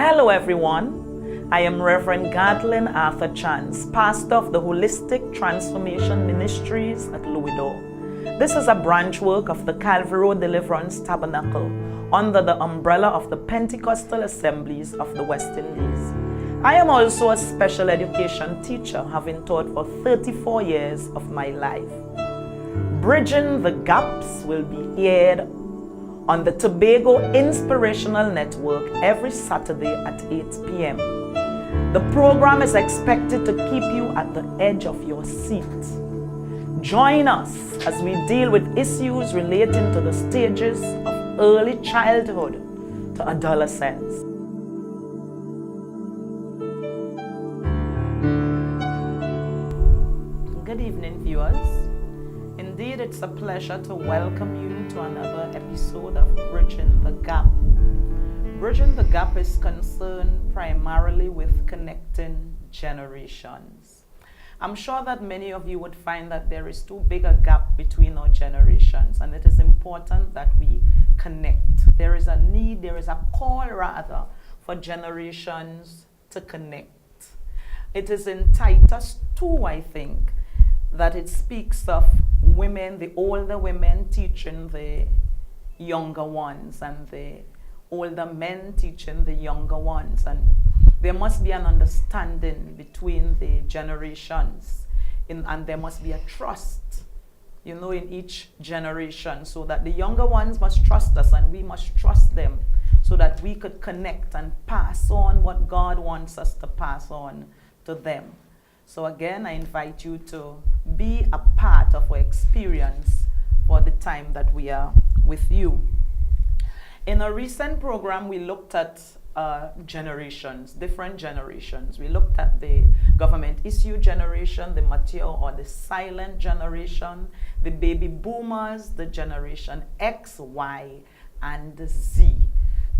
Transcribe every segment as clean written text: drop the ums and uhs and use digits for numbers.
Hello everyone, I am Reverend Gartlyn Chance, pastor of the Holistic Transformation Ministries at Louis. This is a branch work of the Calvary Road Deliverance Tabernacle under the umbrella of the Pentecostal Assemblies of the West Indies. I am also a special education teacher, having taught for 34 years of my life. Bridging the Gaps will be aired on the Tobago Inspirational Network every Saturday at 8 p.m. The program is expected to keep you at the edge of your seat. Join us as we deal with issues relating to the stages of early childhood to adolescence. Good evening, viewers. Indeed, it's a pleasure to welcome you to another episode of Bridging the Gap. Bridging the Gap is concerned primarily with connecting generations. I'm sure that many of you would find that there is too big a gap between our generations, and it is important that we connect. There is a need, there is a call rather, for generations to connect. It is in Titus 2, I think, that it speaks of women, the older women teaching the younger ones, and the older men teaching the younger ones. And there must be an understanding between the generations, and there must be a trust, in each generation, so that the younger ones must trust us and we must trust them, so that we could connect and pass on what God wants us to pass on to them. So again, I invite you to be a part of our experience for the time that we are with you. In a recent program, we looked at generations, different generations. We looked at the government issue generation, the mature or the silent generation, the baby boomers, the generation X, Y, and Z.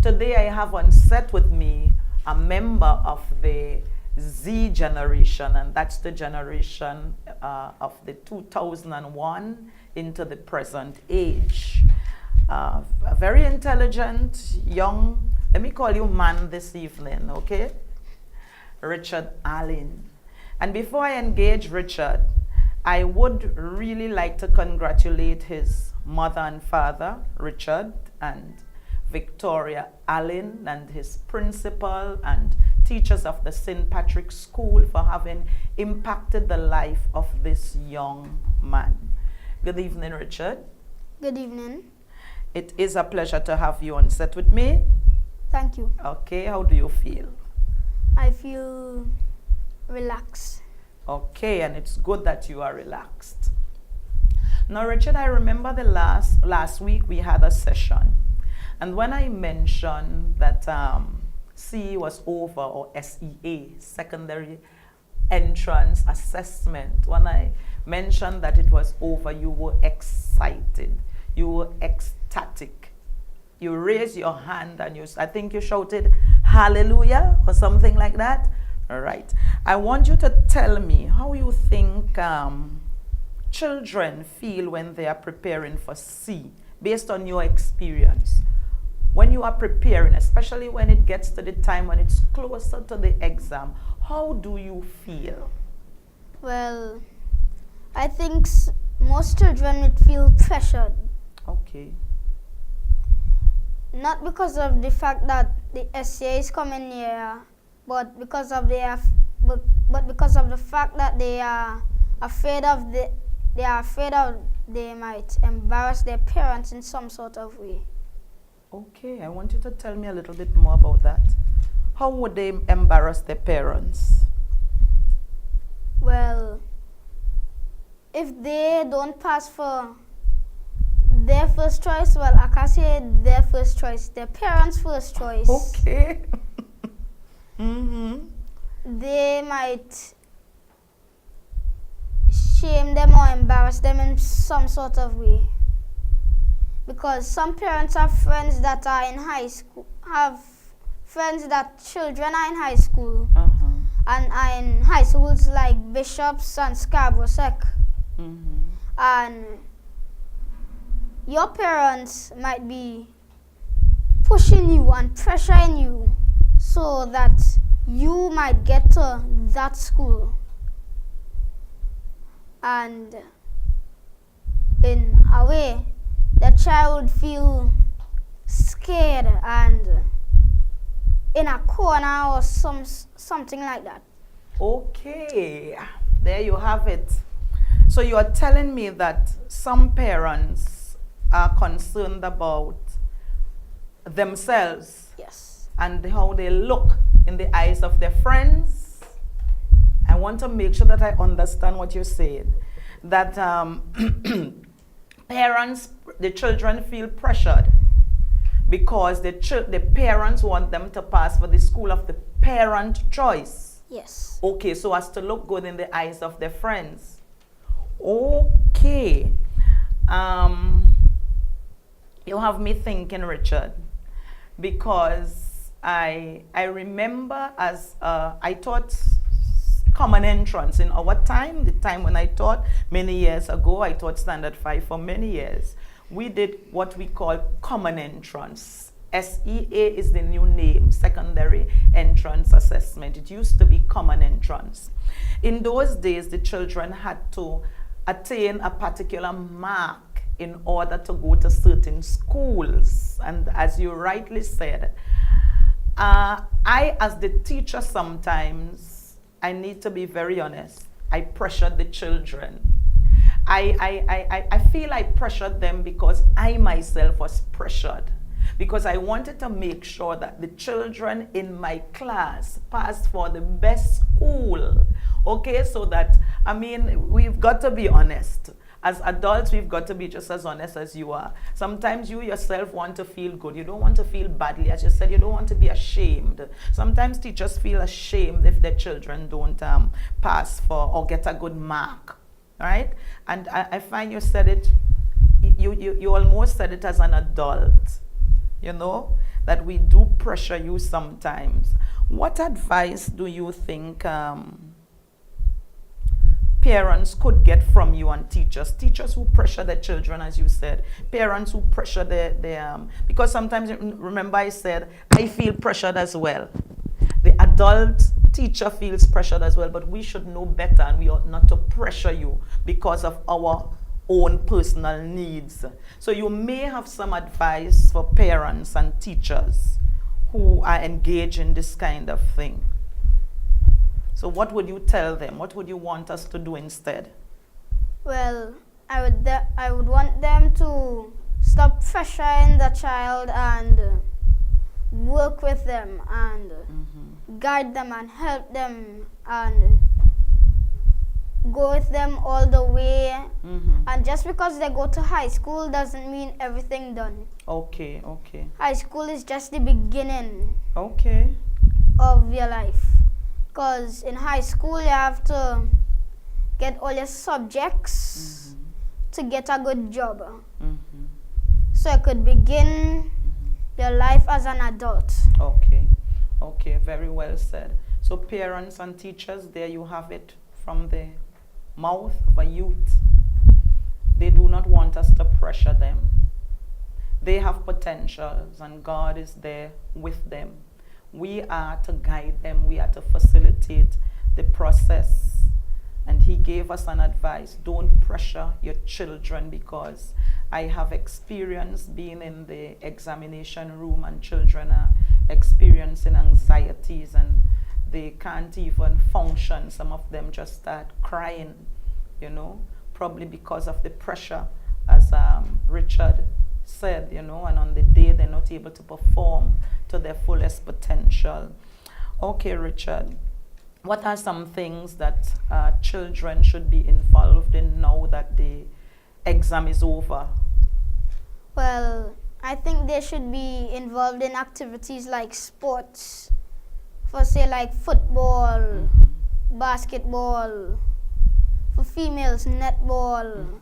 Today, I have on set with me a member of the Z generation, and that's the generation of the 2001 into the present age. A very intelligent, young, let me call you man this evening, okay? Richard Allen. And before I engage Richard, I would really like to congratulate his mother and father, Richard and Victoria Allen, and his principal and teachers of the St. Patrick's School for having impacted the life of this young man. Good evening, Richard. Good evening. It is a pleasure to have you on set with me. Thank you. Okay, how do you feel? I feel relaxed. Okay, and it's good that you are relaxed. Now, Richard, I remember the last week we had a session, and when I mentioned that CE was over, or SEA, Secondary Entrance Assessment, when I mentioned that it was over, you were excited, you were ecstatic. You raised your hand and I think you shouted hallelujah or something like that. All right. I want you to tell me how you think children feel when they are preparing for C, based on your experience. When you are preparing, especially when it gets to the time when it's closer to the exam, how do you feel? Well, I think most children would feel pressured. Okay. Not because of the fact that the SCA is coming near, but because of the fact that they are afraid of they might embarrass their parents in some sort of way. Okay, I want you to tell me a little bit more about that. How would they embarrass their parents? Well, if they don't pass for their first choice, well, I can't say their first choice, their parents' first choice. Okay. Mm-hmm. They might shame them or embarrass them in some sort of way. Because some parents have friends that are in high school, have friends that children are in high school, and are in high schools like Bishops and Scarborough Sec. And your parents might be pushing you and pressuring you so that you might get to that school. And in a way, the child would feel scared and in a corner or something like that. Okay, there you have it. So you are telling me that some parents are concerned about themselves. Yes. And how they look in the eyes of their friends. I want to make sure that I understand what you're saying. That the children feel pressured because the parents want them to pass for the school of the parent choice. Yes. Okay, so as to look good in the eyes of their friends. Okay. You have me thinking, Richard, because I remember as I taught common entrance in our time, the time when I taught many years ago. I taught Standard 5 for many years. We did what we call common entrance. SEA is the new name, secondary entrance assessment. It used to be common entrance. In those days, the children had to attain a particular mark in order to go to certain schools. And as you rightly said, I, as the teacher, sometimes, I need to be very honest, I pressured the children. I feel I pressured them because I myself was pressured. Because I wanted to make sure that the children in my class passed for the best school. Okay, so that, I mean, we've got to be honest. As adults, we've got to be just as honest as you are. Sometimes you yourself want to feel good. You don't want to feel badly. As you said, you don't want to be ashamed. Sometimes teachers feel ashamed if their children don't pass for or get a good mark, right? And I find you said it, you almost said it as an adult, you know, that we do pressure you sometimes. What advice do you think parents could get from you and teachers who pressure their children, as you said, parents who pressure their because sometimes, remember I said, I feel pressured as well. The adult teacher feels pressured as well, but we should know better and we ought not to pressure you because of our own personal needs. So you may have some advice for parents and teachers who are engaged in this kind of thing. So what would you tell them? What would you want us to do instead? Well, I would want them to stop pressuring the child and work with them and guide them and help them and go with them all the way. And just because they go to high school doesn't mean everything done. Okay, okay. High school is just the beginning of your life. Because in high school you have to get all your subjects to get a good job. So you could begin your life as an adult. Okay, okay, very well said. So parents and teachers, there you have it from the mouth of a youth. They do not want us to pressure them. They have potentials and God is there with them. We are to guide them. We are to facilitate the process. And he gave us an advice. Don't pressure your children, because I have experience being in the examination room and children are experiencing anxieties and they can't even function. Some of them just start crying, you know, probably because of the pressure, as Richard said, you know, and on the day they're not able to perform to their fullest potential. Okay, Richard, what are some things that children should be involved in now that the exam is over? Well, I think they should be involved in activities like sports, for say like football, basketball, for females netball,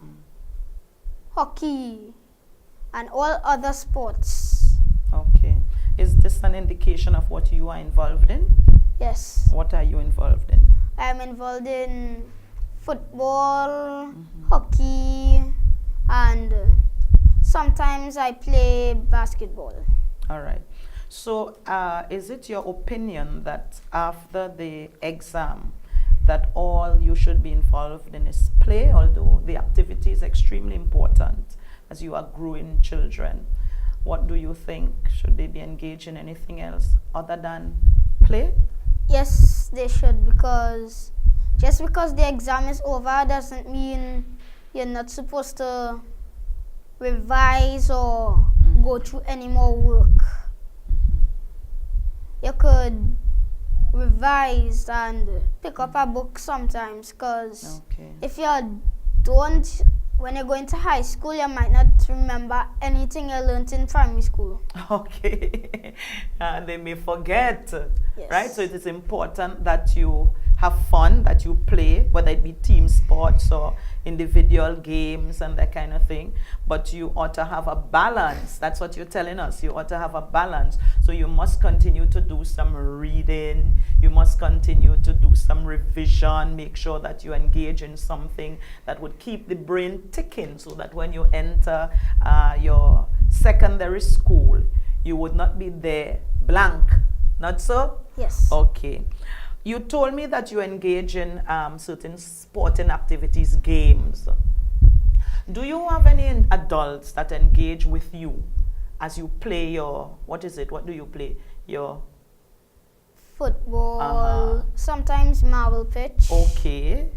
hockey, and all other sports. Okay. Is this an indication of what you are involved in? Yes. What are you involved in? I'm involved in football, hockey, and sometimes I play basketball. All right. So, is it your opinion that after the exam, that all you should be involved in is play, although the activity is extremely important as you are growing children? What do you think? Should they be engaged in anything else other than play? Yes, they should, because just because the exam is over doesn't mean you're not supposed to revise or go through any more work. You could revise and pick up a book sometimes, because if you don't, when you're going to high school, you might not remember anything you learned in primary school. Okay. They may forget, Yes. right? So it is important that you have fun, that you play, whether it be team sports or individual games and that kind of thing. But you ought to have a balance. That's what you're telling us. You ought to have a balance. So you must continue to do some reading. You must continue to do some revision. Make sure that you engage in something that would keep the brain ticking, so that when you enter your secondary school, you would not be there blank. Not so? Yes. Okay. You told me that you engage in certain sporting activities, games. Do you have any adults that engage with you as you play your, what is it? What do you play? Your football, sometimes marble pitch, okay,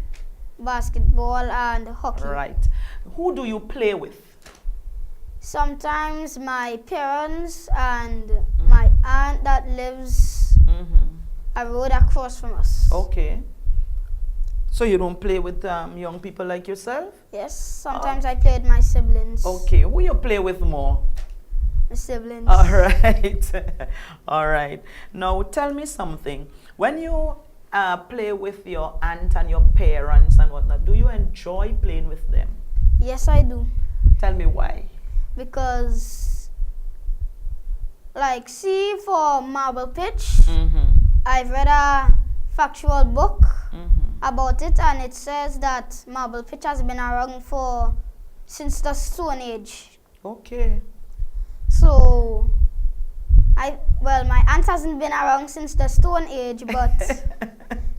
basketball, and hockey. Right. Who do you play with? Sometimes my parents and my aunt that lives a road across from us. Okay. So you don't play with young people like yourself? Yes, sometimes I play with my siblings. Okay. Who you play with more? My siblings. All right. All right. Now tell me something. When you play with your aunt and your parents and whatnot, do you enjoy playing with them? Yes, I do. Tell me why. Because, like, see, for marble pitch, I've read a factual book about it, and it says that marble pitch has been around since the Stone Age. Okay. So, my aunt hasn't been around since the Stone Age, but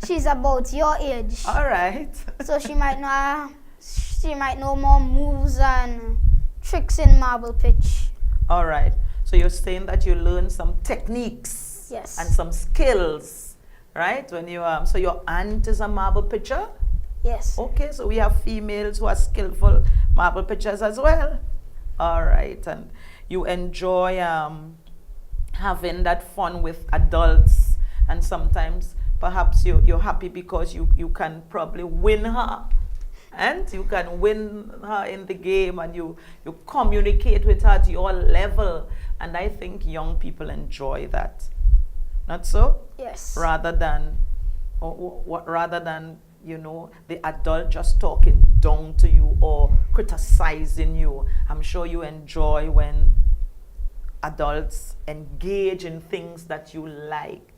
she's about your age. All right. So she might know more moves and tricks in marble pitch. All right. So you're saying that you learn some techniques, yes, and some skills, right? When you so your aunt is a marble pitcher? Yes. Okay, so we have females who are skillful marble pitchers as well. All right, and you enjoy having that fun with adults, and sometimes perhaps you're happy because you can probably win her. And you can win her in the game, and you communicate with her to your level. And I think young people enjoy that. Not so? Yes. Rather than the adult just talking down to you or criticizing you. I'm sure you enjoy when adults engage in things that you like.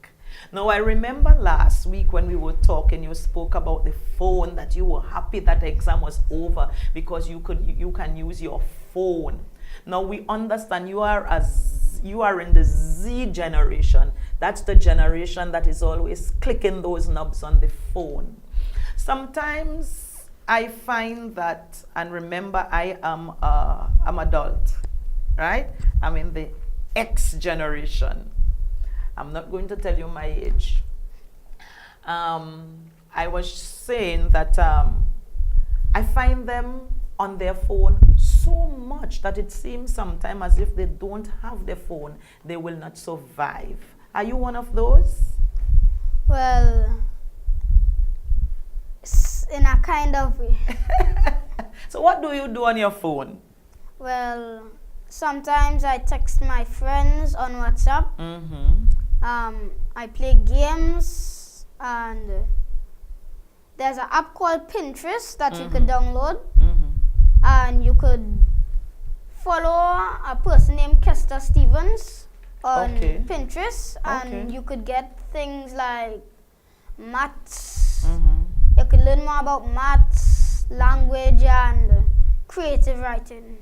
Now, I remember last week when we were talking, you spoke about the phone, that you were happy that the exam was over because you can use your phone. Now, we understand you are in the Z generation. That's the generation that is always clicking those knobs on the phone. Sometimes I find that, and remember, I'm adult, right? I'm in the X generation. I'm not going to tell you my age. I was saying that I find them on their phone so much that it seems sometimes as if they don't have their phone, they will not survive. Are you one of those? Well, in a kind of way. So what do you do on your phone? Well, sometimes I text my friends on WhatsApp. I play games, and there's an app called Pinterest that you could download, and you could follow a person named Kester Stevens on Pinterest, and you could get things like maths. You could learn more about maths, language, and creative writing.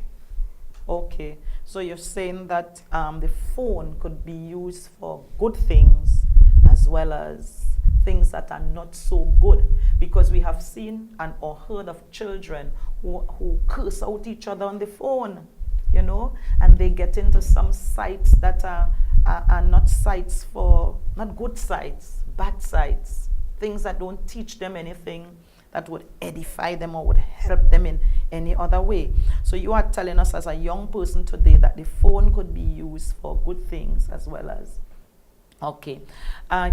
Okay, so you're saying that the phone could be used for good things as well as things that are not so good, because we have seen and or heard of children who curse out each other on the phone, you know, and they get into some sites that are not sites for, not good sites, bad sites, things that don't teach them anything that would edify them or would help them in any other way. So you are telling us as a young person today that the phone could be used for good things as well as, okay.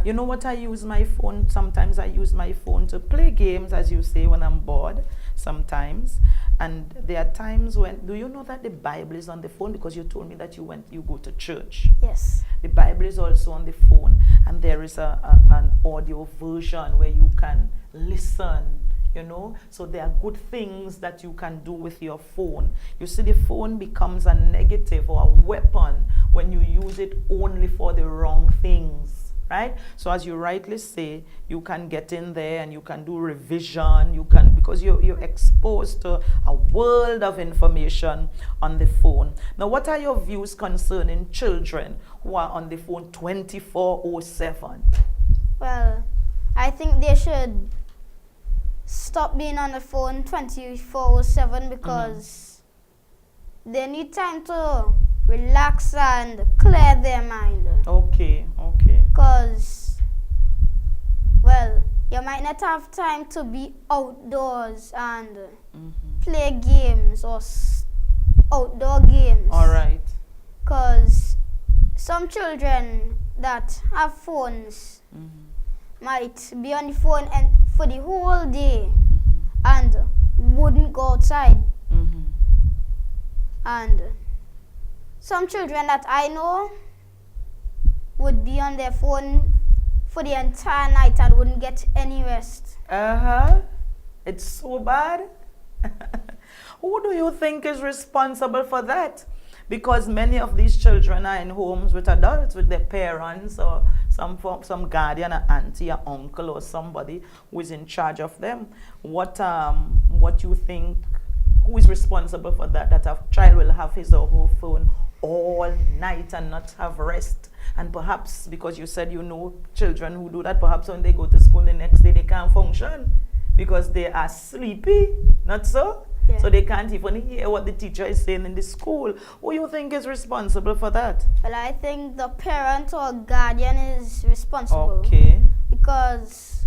You know what I use my phone? Sometimes I use my phone to play games, as you say, when I'm bored sometimes. And there are times when, do you know that the Bible is on the phone? Because you told me that you go to church. Yes. The Bible is also on the phone, and there is an audio version where you can listen, you know. So there are good things that you can do with your phone. You see, the phone becomes a negative or a weapon when you use it only for the wrong things, right? So as you rightly say, you can get in there and you can do revision, you can, because you're exposed to a world of information on the phone. Now, what are your views concerning children who are on the phone 24/7? Well, I think they should stop being on the phone 24/7 because they need time to relax and clear their mind. Okay. Because, well, you might not have time to be outdoors and play games or outdoor games. All right. Because some children that have phones might be on the phone and for the whole day and wouldn't go outside. And some children that I know would be on their phone for the entire night and wouldn't get any rest. It's so bad. Who do you think is responsible for that? Because many of these children are in homes with adults, with their parents or some guardian, an auntie, or uncle, or somebody who is in charge of them. What you think? Who is responsible for that? That a child will have his or her phone all night and not have rest. And perhaps, because you said you know children who do that, perhaps when they go to school the next day they can't function because they are sleepy, not so? Yeah. So they can't even hear what the teacher is saying in the school. Who you think is responsible for that? Well, I think the parent or guardian is responsible. Okay. Because,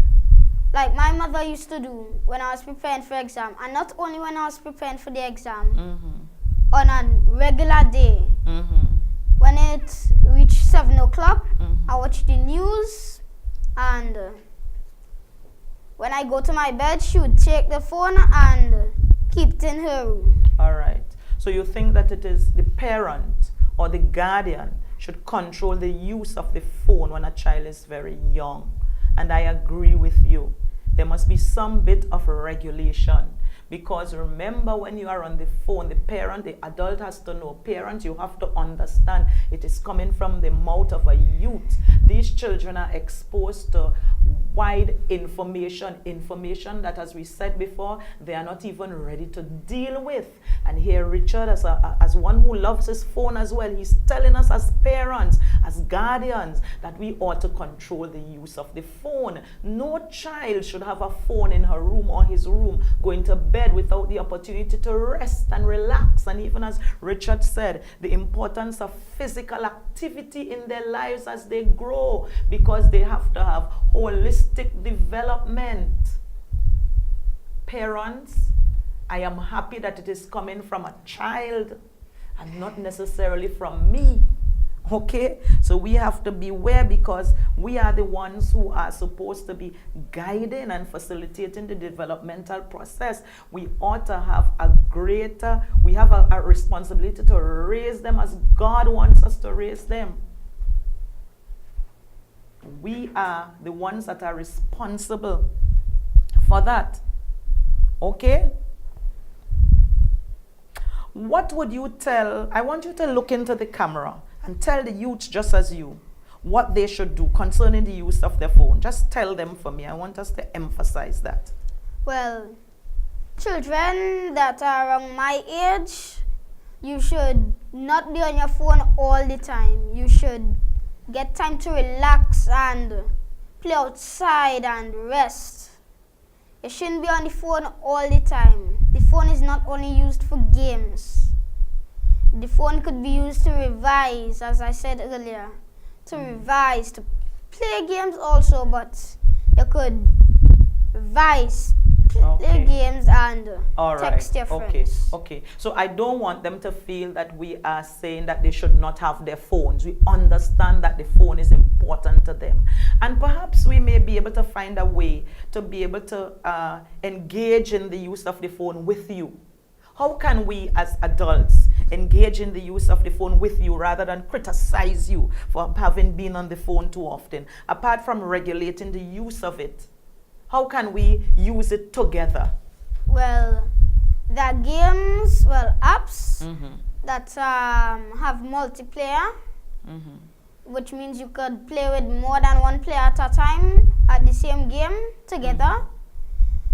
like my mother used to do when I was preparing for exam, and not only when I was preparing for the exam, on a regular day, when it reached 7 o'clock, I watch the news, and when I go to my bed, she would take the phone and keep it in her room. All right. So you think that it is the parent or the guardian should control the use of the phone when a child is very young. And I agree with you. There must be some bit of regulation. Because remember, when you are on the phone, the parent, the adult has to know. Parents, you have to understand it is coming from the mouth of a youth. These children are exposed to wide information that, as we said before, they are not even ready to deal with. And here Richard, as one who loves his phone as well, he's telling us as parents, as guardians, that we ought to control the use of the phone. No child should have a phone in her room or his room going to bed without the opportunity to rest and relax. And even as Richard said, the importance of physical activity in their lives as they grow, because they have to have holistic development. Parents, I am happy that it is coming from a child and not necessarily from me. Okay, so we have to beware, because we are the ones who are supposed to be guiding and facilitating the developmental process. We ought to have we have a responsibility to raise them as God wants us to raise them. We are the ones that are responsible for that. Okay? What would you tell? I want you to look into the camera and tell the youth just as you what they should do concerning the use of their phone. Just tell them for me. I want us to emphasize that. Well, children that are around my age You should not be on your phone all the time. You should get time to relax and play outside and rest. You shouldn't be on the phone all the time. The phone is not only used for games. The phone could be used to revise, as I said earlier. To revise, to play games also, but you could revise, play games and text your friends. Okay. So I don't want them to feel that we are saying that they should not have their phones. We understand that the phone is important to them. And perhaps we may be able to find a way to be able to engage in the use of the phone with you. How can we as adults engage in the use of the phone with you rather than criticize you for having been on the phone too often? Apart from regulating the use of it, how can we use it together? Well, there are games, apps that have multiplayer, which means you could play with more than one player at a time at the same game together.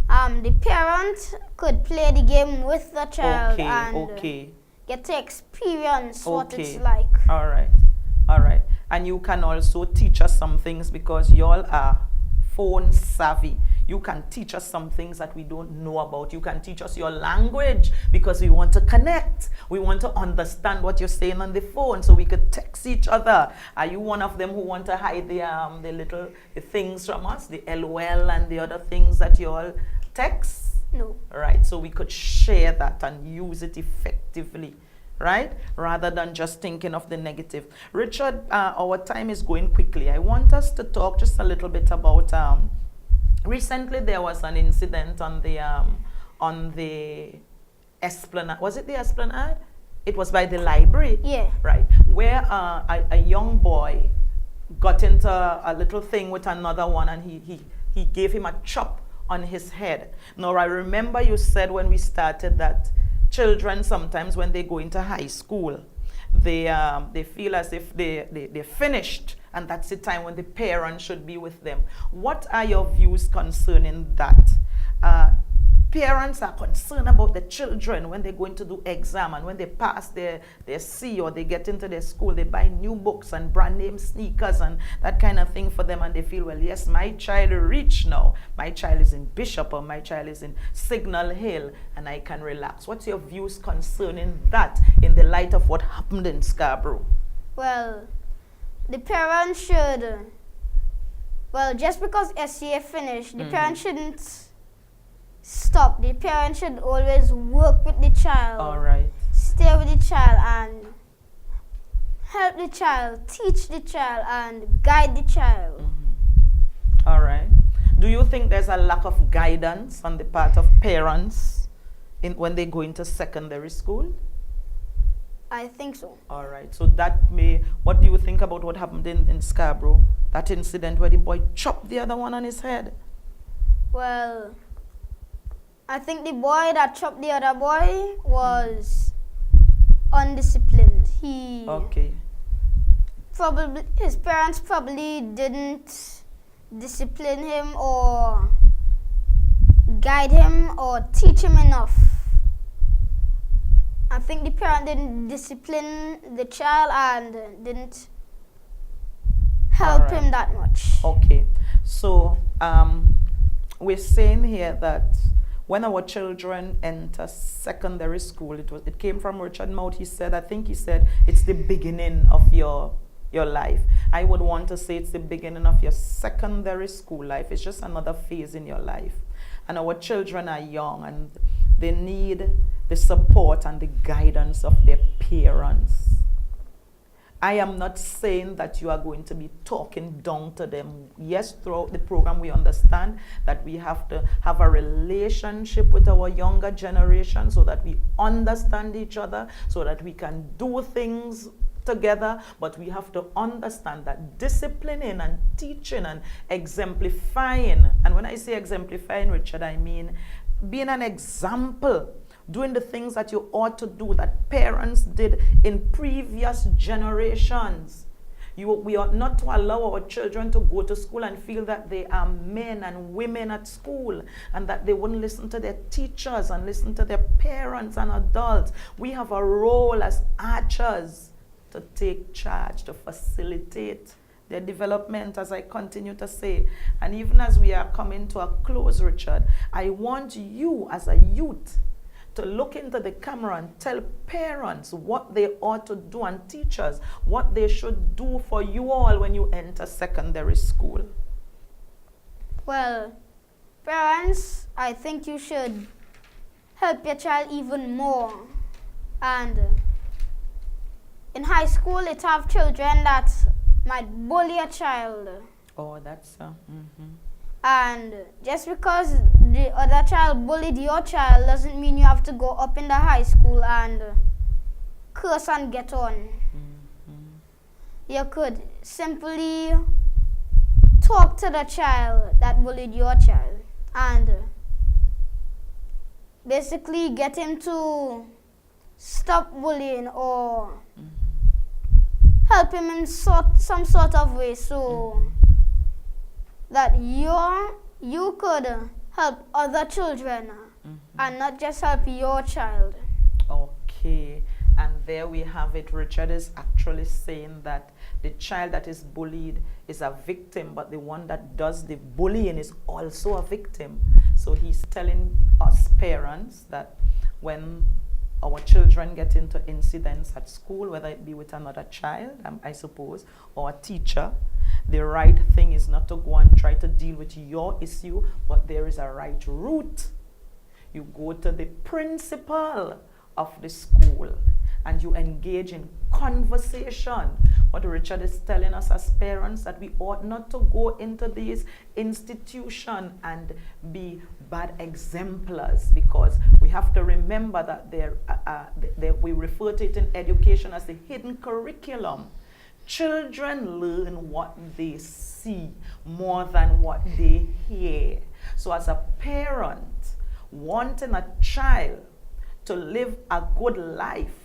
The parent could play the game with the child and get to experience what it's like. All right. And you can also teach us some things because you all are phone savvy. You can teach us some things that we don't know about. You can teach us your language because we want to connect. We want to understand what you're saying on the phone so we could text each other. Are you one of them who want to hide the things from us, the LOL and the other things that you all text? No. Right, so we could share that and use it effectively, right? Rather than just thinking of the negative. Richard, our time is going quickly. I want us to talk just a little bit about, recently there was an incident on the Esplanade. Was it the Esplanade? It was by the library. Yeah. Right, where a young boy got into a little thing with another one and he gave him a chop on his head. Now, I remember you said when we started that children sometimes when they go into high school, they feel as if they're finished and that's the time when the parents should be with them. What are your views concerning that? Parents are concerned about the children when they're going to do exam and when they pass their C or they get into their school, they buy new books and brand name sneakers and that kind of thing for them, and they feel, well, yes, my child reached now. My child is in Bishop or my child is in Signal Hill and I can relax. What's your views concerning that in the light of what happened in Scarborough? Well, the parents should, just because SCA finished, the parents shouldn't stop. The parent should always work with the child. All right. Stay with the child and help the child, teach the child and guide the child. All right. Do you think there's a lack of guidance on the part of parents when they go into secondary school? I think so. All right. So what do you think about what happened in Scarborough? That incident where the boy chopped the other one on his head? Well, I think the boy that chopped the other boy was undisciplined. His parents probably didn't discipline him or guide him or teach him enough. I think the parent didn't discipline the child and didn't help him that much. Okay, so we're saying here that when our children enter secondary school, it came from Richard Mouth. He said it's the beginning of your life. I would want to say it's the beginning of your secondary school life. It's just another phase in your life. And our children are young and they need the support and the guidance of their parents. I am not saying that you are going to be talking down to them. Yes, throughout the program we understand that we have to have a relationship with our younger generation so that we understand each other, so that we can do things together, but we have to understand that disciplining and teaching and exemplifying, and when I say exemplifying, Richard, I mean being an example, doing the things that you ought to do that parents did in previous generations. We ought not to allow our children to go to school and feel that they are men and women at school and that they wouldn't listen to their teachers and listen to their parents and adults. We have a role as archers to take charge, to facilitate their development, as I continue to say. And even as we are coming to a close, Richard, I want you as a youth to look into the camera and tell parents what they ought to do and teachers what they should do for you all when you enter secondary school. Well, parents, I think you should help your child even more. And in high school, it have children that might bully a child. Oh, that's And just because the other child bullied your child doesn't mean you have to go up in the high school and curse and get on. You could simply talk to the child that bullied your child and basically get him to stop bullying or help him in some sort of way so that you could help other children and not just help your child. Okay, and there we have it. Richard is actually saying that the child that is bullied is a victim, but the one that does the bullying is also a victim. So he's telling us parents that when our children get into incidents at school, whether it be with another child, I suppose, or a teacher, the right thing is not to go and try to deal with your issue, but there is a right route. You go to the principal of the school and you engage in conversation. What Richard is telling us as parents, that we ought not to go into these institutions and be bad exemplars, because we have to remember that we refer to it in education as the hidden curriculum. Children learn what they see more than what they hear. So as a parent wanting a child to live a good life,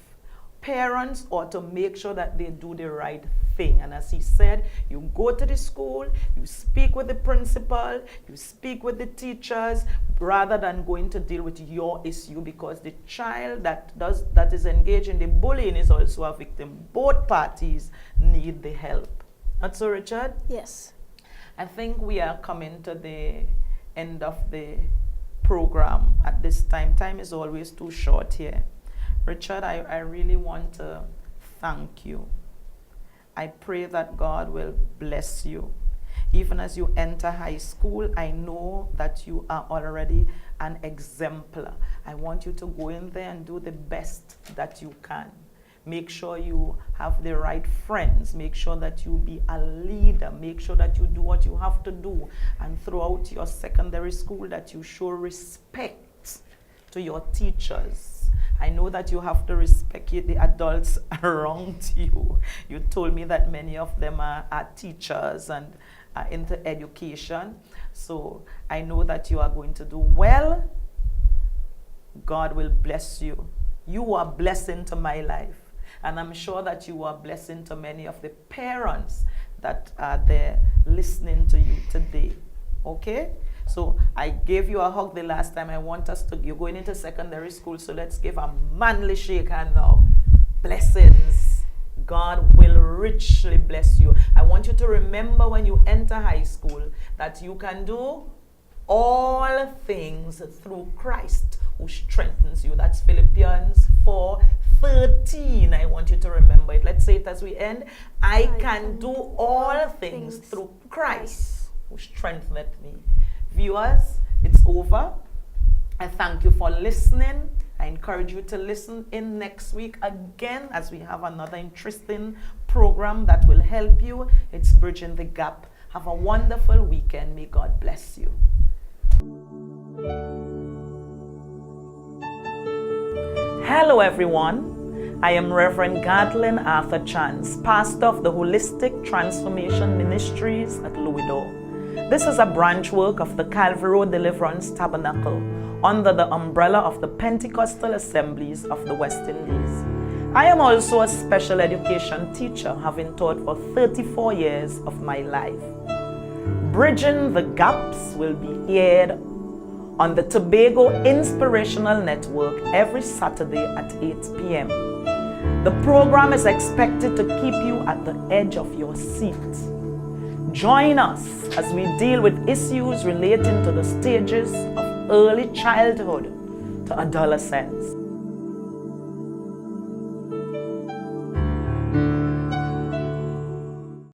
parents ought to make sure that they do the right thing. And as he said, you go to the school, you speak with the principal, you speak with the teachers, rather than going to deal with your issue, because the child that is engaged in the bullying is also a victim. Both parties need the help. Not so, Richard? Yes. I think we are coming to the end of the program at this time. Time is always too short here. Richard, I really want to thank you. I pray that God will bless you. Even as you enter high school, I know that you are already an exemplar. I want you to go in there and do the best that you can. Make sure you have the right friends. Make sure that you be a leader. Make sure that you do what you have to do. And throughout your secondary school, that you show respect to your teachers. I know that you have to respect the adults around you. You told me that many of them are teachers and are into education. So I know that you are going to do well. God will bless you. You are a blessing to my life. And I'm sure that you are a blessing to many of the parents that are there listening to you today. Okay? So I gave you a hug the last time. I want us to, you're going into secondary school, so let's give a manly shake hand now. Blessings. God will richly bless you. I want you to remember when you enter high school that you can do all things through Christ who strengthens you. That's Philippians 4:13. I want you to remember it. Let's say it as we end. I can do all things through Christ who strengtheneth me. Viewers, it's over. I thank you for listening. I encourage you to listen in next week again as we have another interesting program that will help you. It's Bridging the Gap. Have a wonderful weekend. May God bless you. Hello everyone. I am Reverend Gartlyn Arthur Chance, pastor of the Holistic Transformation Ministries at Louis. This is a branch work of the Calvary Road Deliverance Tabernacle under the umbrella of the Pentecostal Assemblies of the West Indies. I am also a special education teacher, having taught for 34 years of my life. Bridging the Gaps will be aired on the Tobago Inspirational Network every Saturday at 8 p.m. The program is expected to keep you at the edge of your seat. Join us as we deal with issues relating to the stages of early childhood to adolescence.